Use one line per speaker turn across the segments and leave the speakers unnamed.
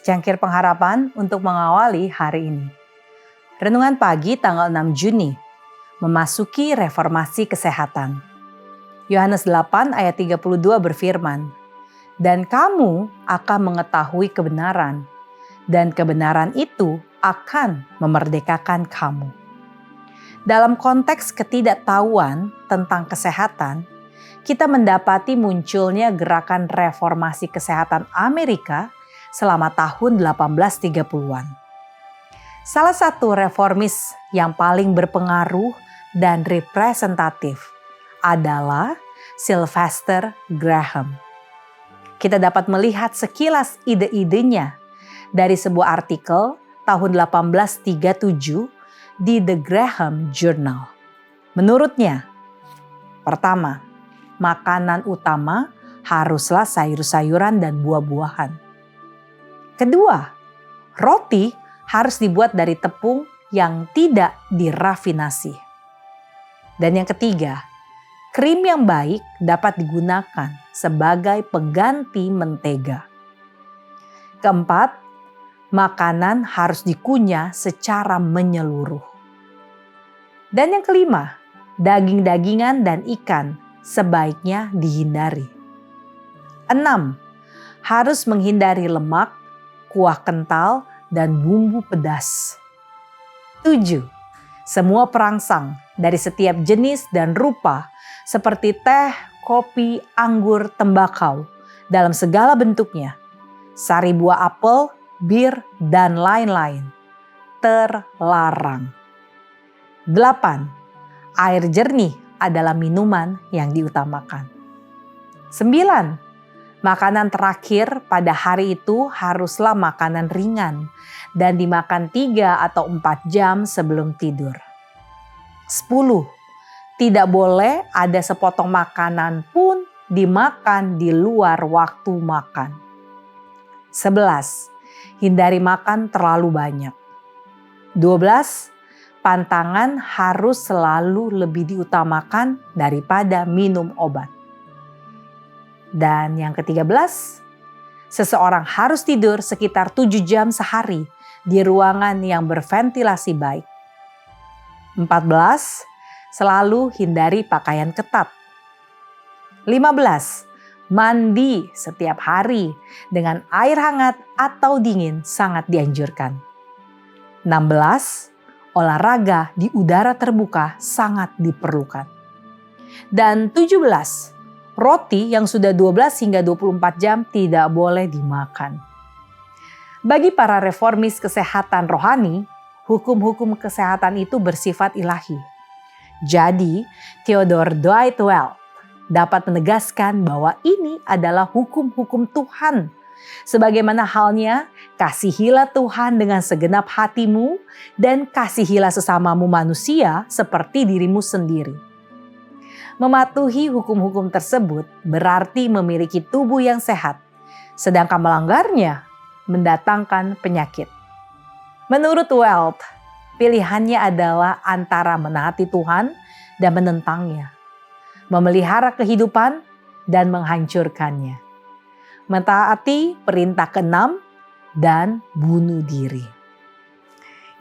Cangkir pengharapan untuk mengawali hari ini. Renungan pagi tanggal 6 Juni, memasuki reformasi kesehatan. Yohanes 8 ayat 32 berfirman, "Dan kamu akan mengetahui kebenaran, dan kebenaran itu akan memerdekakan kamu." Dalam konteks ketidaktahuan tentang kesehatan, kita mendapati munculnya gerakan reformasi kesehatan Amerika selama tahun 1830-an. Salah satu reformis yang paling berpengaruh dan representatif adalah Sylvester Graham. Kita dapat melihat sekilas ide-idenya dari sebuah artikel tahun 1837 di The Graham Journal. Menurutnya, pertama, makanan utama haruslah sayur-sayuran dan buah-buahan. Kedua, roti harus dibuat dari tepung yang tidak dirafinasi. Dan yang ketiga, krim yang baik dapat digunakan sebagai pengganti mentega. Keempat, makanan harus dikunyah secara menyeluruh. Dan yang kelima, daging-dagingan dan ikan sebaiknya dihindari. 6. Harus menghindari lemak, kuah kental, dan bumbu pedas. 7. Semua perangsang dari setiap jenis dan rupa seperti teh, kopi, anggur, tembakau dalam segala bentuknya, sari buah apel, bir, dan lain-lain terlarang. 8. Air jernih adalah minuman yang diutamakan. 9. Makanan terakhir pada hari itu haruslah makanan ringan dan dimakan 3 atau 4 jam sebelum tidur. 10. Tidak boleh ada sepotong makanan pun dimakan di luar waktu makan. 11. Hindari makan terlalu banyak. 12. Pantangan harus selalu lebih diutamakan daripada minum obat. Dan yang ke-13, seseorang harus tidur sekitar 7 jam sehari di ruangan yang berventilasi baik. 14, selalu hindari pakaian ketat. 15, mandi setiap hari dengan air hangat atau dingin sangat dianjurkan. 16, olahraga di udara terbuka sangat diperlukan. Dan 17, roti yang sudah 12 hingga 24 jam tidak boleh dimakan. Bagi para reformis kesehatan rohani, hukum-hukum kesehatan itu bersifat ilahi. Jadi, Theodore Dwight Weld dapat menegaskan bahwa ini adalah hukum-hukum Tuhan. Sebagaimana halnya, kasihilah Tuhan dengan segenap hatimu dan kasihilah sesamamu manusia seperti dirimu sendiri. Mematuhi hukum-hukum tersebut berarti memiliki tubuh yang sehat, sedangkan melanggarnya mendatangkan penyakit. Menurut Weld, pilihannya adalah antara menaati Tuhan dan menentangnya, memelihara kehidupan dan menghancurkannya, mentaati perintah ke-6 dan bunuh diri.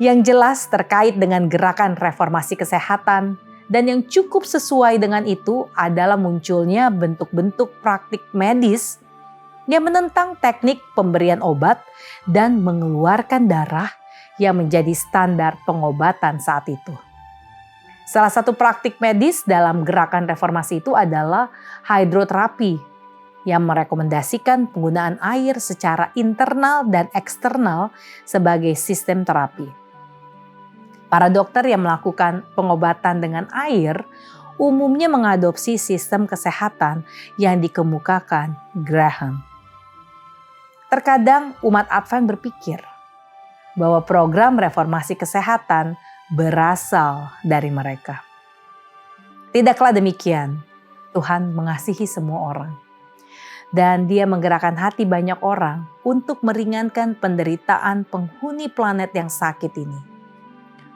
Yang jelas terkait dengan gerakan reformasi kesehatan, dan yang cukup sesuai dengan itu adalah munculnya bentuk-bentuk praktik medis yang menentang teknik pemberian obat dan mengeluarkan darah yang menjadi standar pengobatan saat itu. Salah satu praktik medis dalam gerakan reformasi itu adalah hidroterapi yang merekomendasikan penggunaan air secara internal dan eksternal sebagai sistem terapi. Para dokter yang melakukan pengobatan dengan air umumnya mengadopsi sistem kesehatan yang dikemukakan Graham. Terkadang umat Advent berpikir bahwa program reformasi kesehatan berasal dari mereka. Tidaklah demikian, Tuhan mengasihi semua orang. Dan Dia menggerakkan hati banyak orang untuk meringankan penderitaan penghuni planet yang sakit ini.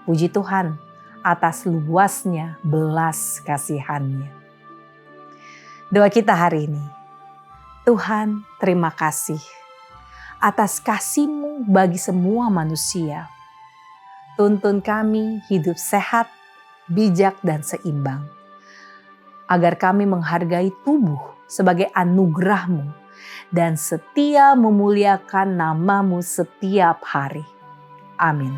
Puji Tuhan atas luasnya belas kasihan-Nya. Doa kita hari ini, Tuhan terima kasih atas kasih-Mu bagi semua manusia. Tuntun kami hidup sehat, bijak, dan seimbang, agar kami menghargai tubuh sebagai anugerah-Mu dan setia memuliakan nama-Mu setiap hari. Amin.